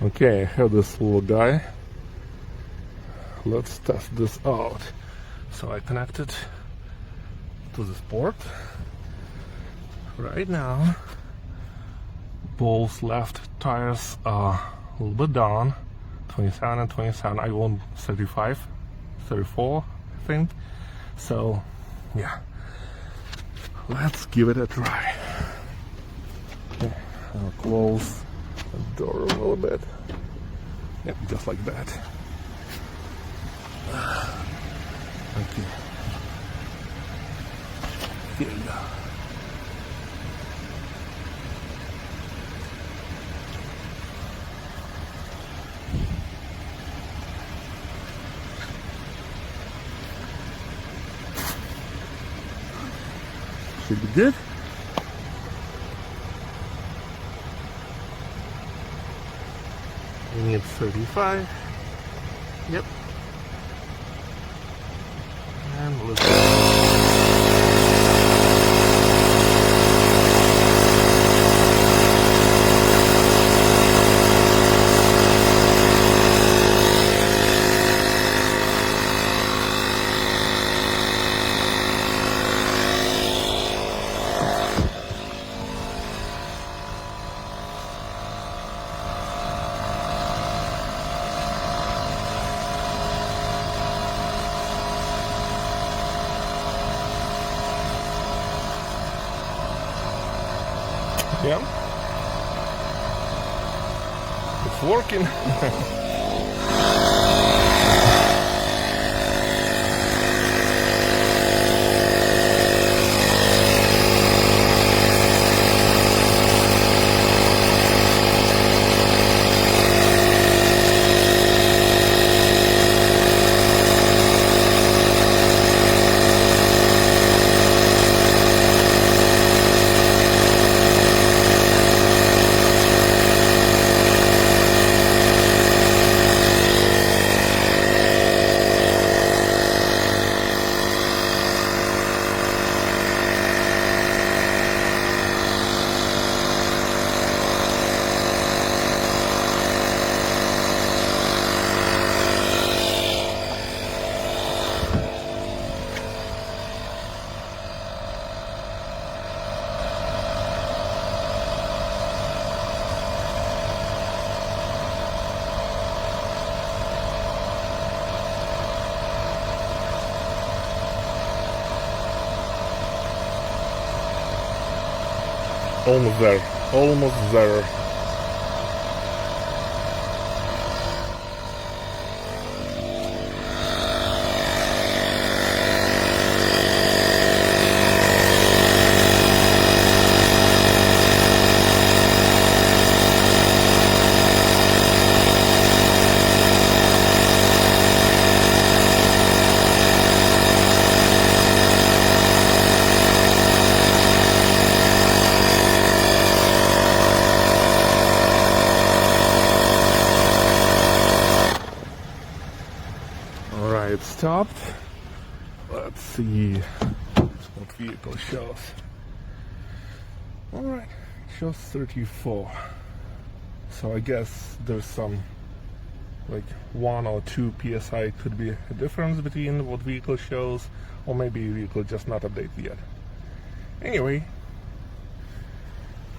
Okay, I have this little guy. Let's test this out. So I connect it to this port. Right now, both left tires are a little bit down, 27 and 27. I want 35, 34, I think. So, yeah, let's give it a try. Okay, I'll close the door a little bit. Yep, just like that. Okay. Here you go. Should be good. We need 35. Yep. And let's go. Yeah, it's working. Almost there, almost there. It stopped. Let's see what vehicle shows. Alright, shows 34. So I guess there's some like 1 or 2 psi could be a difference between what vehicle shows, or maybe vehicle just not updated yet. Anyway,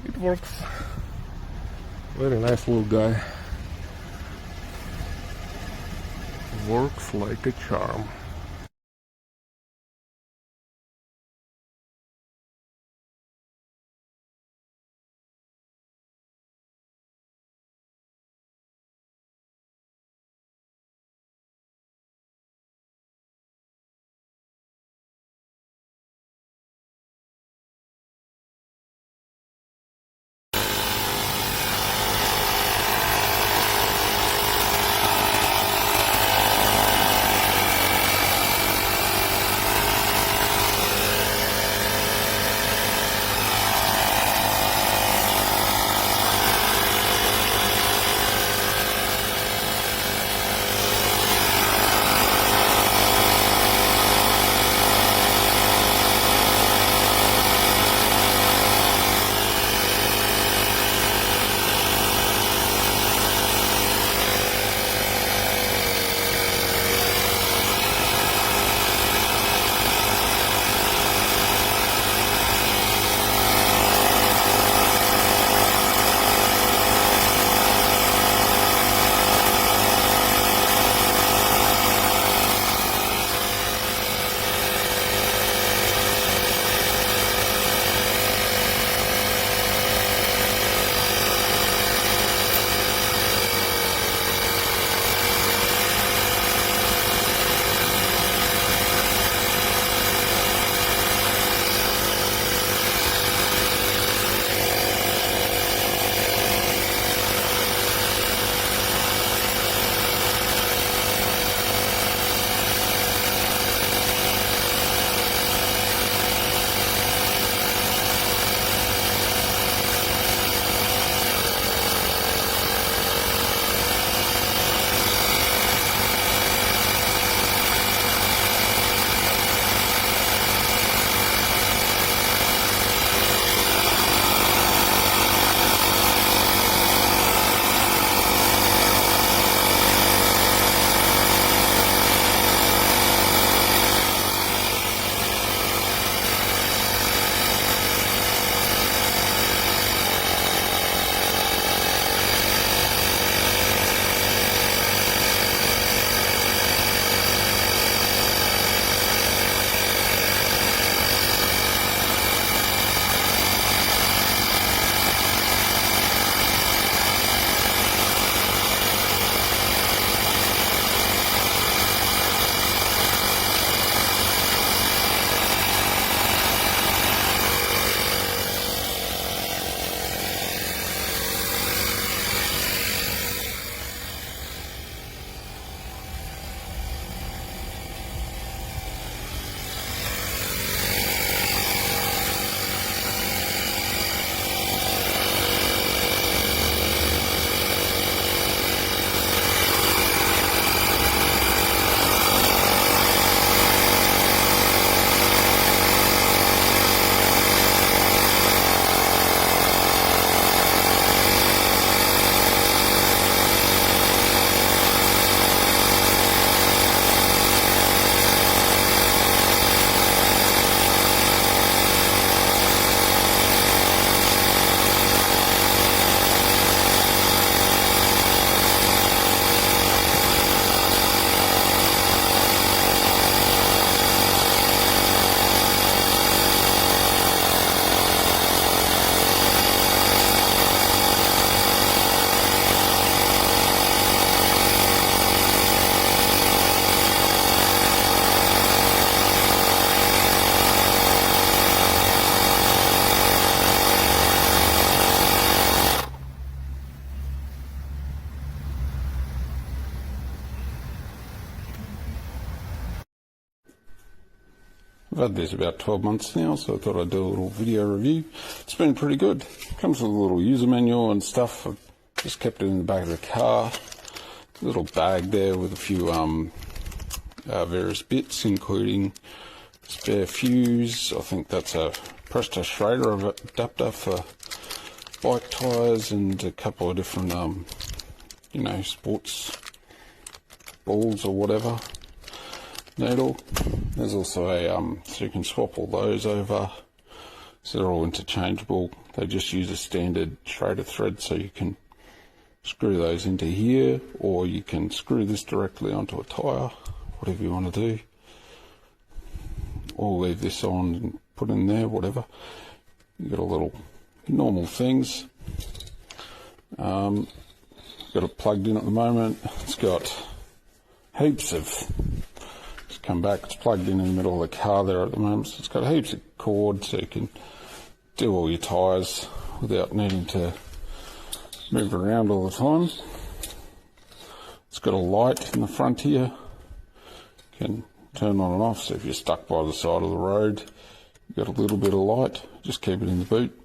it works. Very nice little guy. Works like a charm. had this about 12 months now, so I thought I'd do a little video review. It's been pretty good. Comes with a little user manual and stuff. I've just kept it in the back of the car. A little bag there with a few various bits, including spare fuse. I think that's a Presto Schrader adapter for bike tyres, and a couple of different, sports balls or whatever. Needle. There's also a so you can swap all those over, so they're all interchangeable. They just use a standard Schrader thread, so you can screw those into here, or you can screw this directly onto a tyre, whatever you want to do, or leave this on and put in there, whatever. You got a little normal things. Got it plugged in at the moment. It's got heaps of, just come back, it's plugged in the middle of the car there at the moment, so it's got heaps of cord, so you can do all your tyres without needing to move around all the time. It's got a light in the front here, you can turn on and off, so if you're stuck by the side of the road, you've got a little bit of light, just keep it in the boot.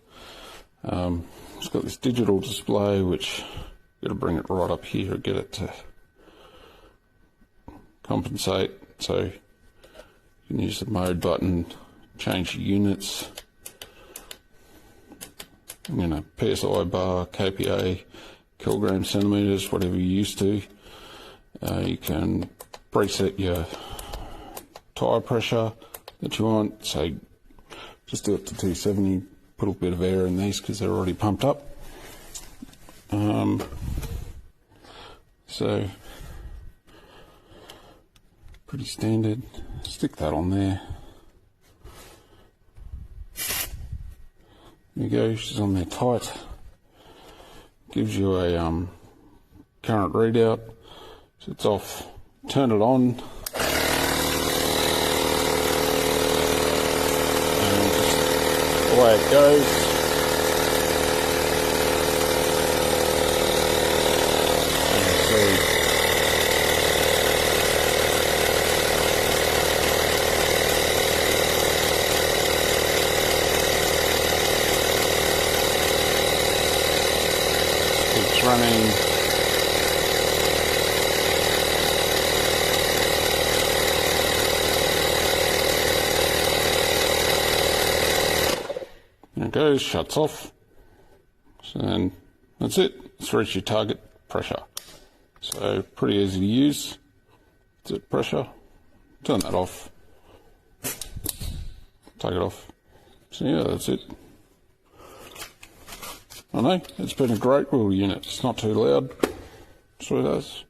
It's got this digital display, which you've got to bring it right up here to get it to compensate, so you can use the mode button, change your units, PSI bar, kPa, kilograms, centimeters, whatever you're used to. You can preset your tyre pressure that you want, so just do it to 270, put a bit of air in these because they're already pumped up. So pretty standard. Stick that on there. There you go, she's on there tight. Gives you a current readout. So it's off. Turn it on. And just away it goes. Running. There it goes, shuts off. So then that's it. It's reached your target pressure. So pretty easy to use. That's it, pressure. Turn that off. Take it off. So yeah, that's it. I know, it's been a great little unit. It's not too loud. So das.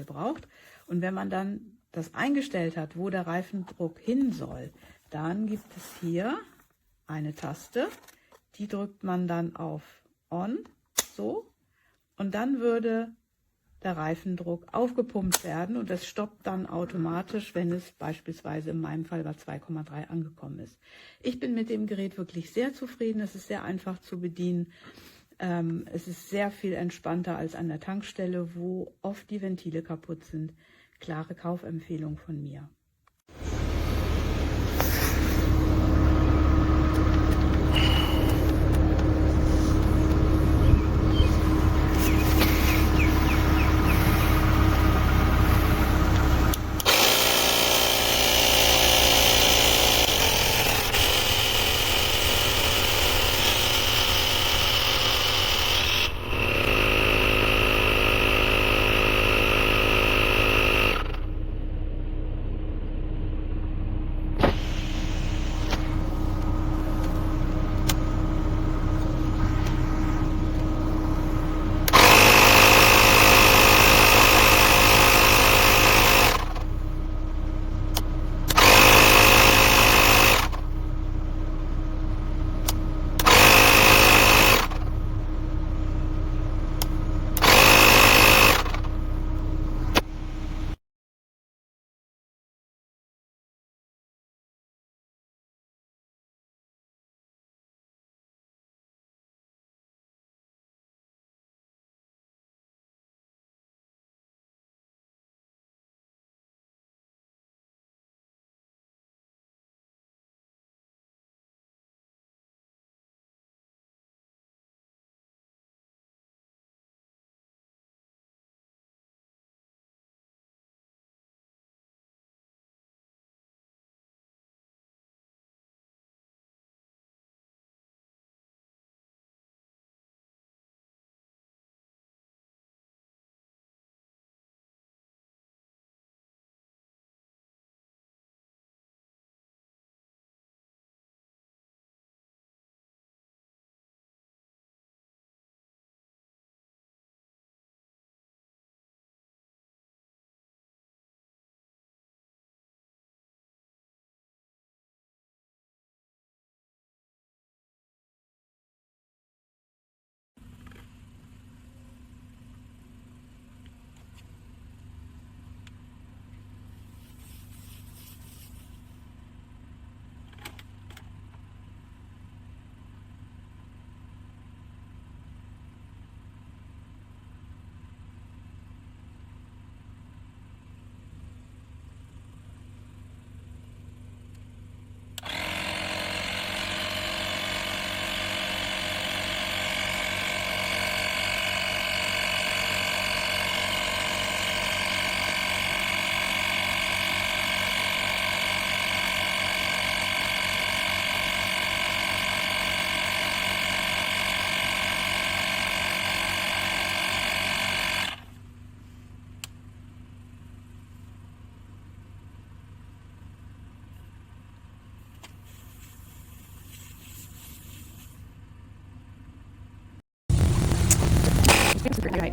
Braucht. Und wenn man dann das eingestellt hat, wo der Reifendruck hin soll, dann gibt es hier eine Taste, die drückt man dann auf On, so, und dann würde der Reifendruck aufgepumpt werden und es stoppt dann automatisch, wenn es beispielsweise in meinem Fall bei 2,3 angekommen ist. Ich bin mit dem Gerät wirklich sehr zufrieden, es ist sehr einfach zu bedienen, es ist sehr viel entspannter als an der Tankstelle, wo oft die Ventile kaputt sind. Klare Kaufempfehlung von mir.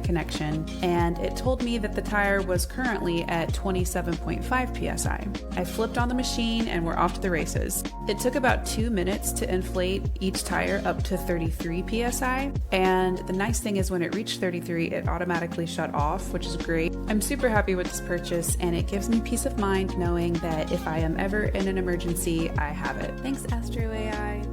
connection, and it told me that the tire was currently at 27.5 psi. I flipped on the machine and we're off to the races. It took about 2 minutes to inflate each tire up to 33 psi, and the nice thing is when it reached 33, it automatically shut off, which is great. I'm super happy with this purchase, and it gives me peace of mind knowing that if I am ever in an emergency, I have it. Thanks, AstroAI.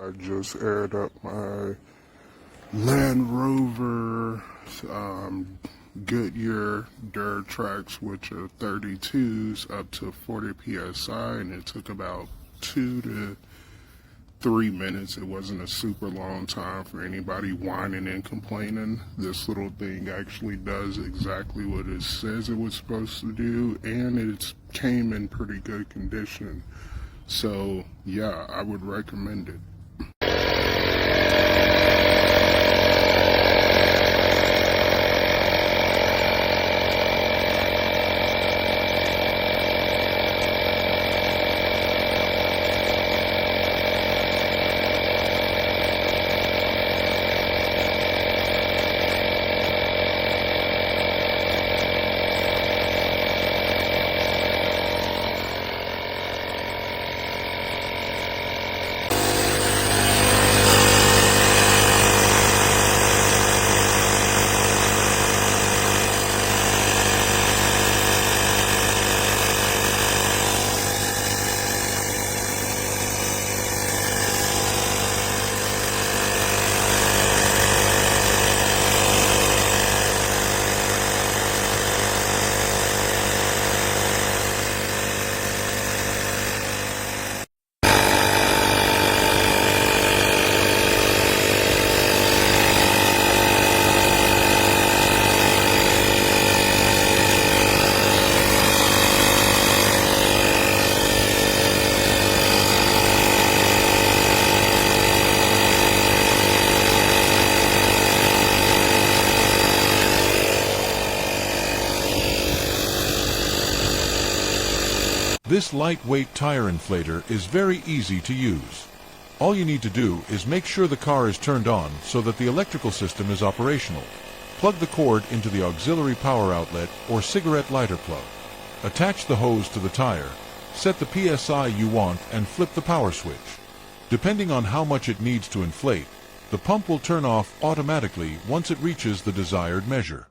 I just aired up my Land Rover Goodyear dirt tracks, which are 32s up to 40 psi, and it took about 2 to 3 minutes. It wasn't a super long time for anybody whining and complaining. This little thing actually does exactly what it says it was supposed to do, and it came in pretty good condition. So yeah, I would recommend it. This lightweight tire inflator is very easy to use. All you need to do is make sure the car is turned on so that the electrical system is operational. Plug the cord into the auxiliary power outlet or cigarette lighter plug. Attach the hose to the tire, set the PSI you want, and flip the power switch. Depending on how much it needs to inflate, the pump will turn off automatically once it reaches the desired measure.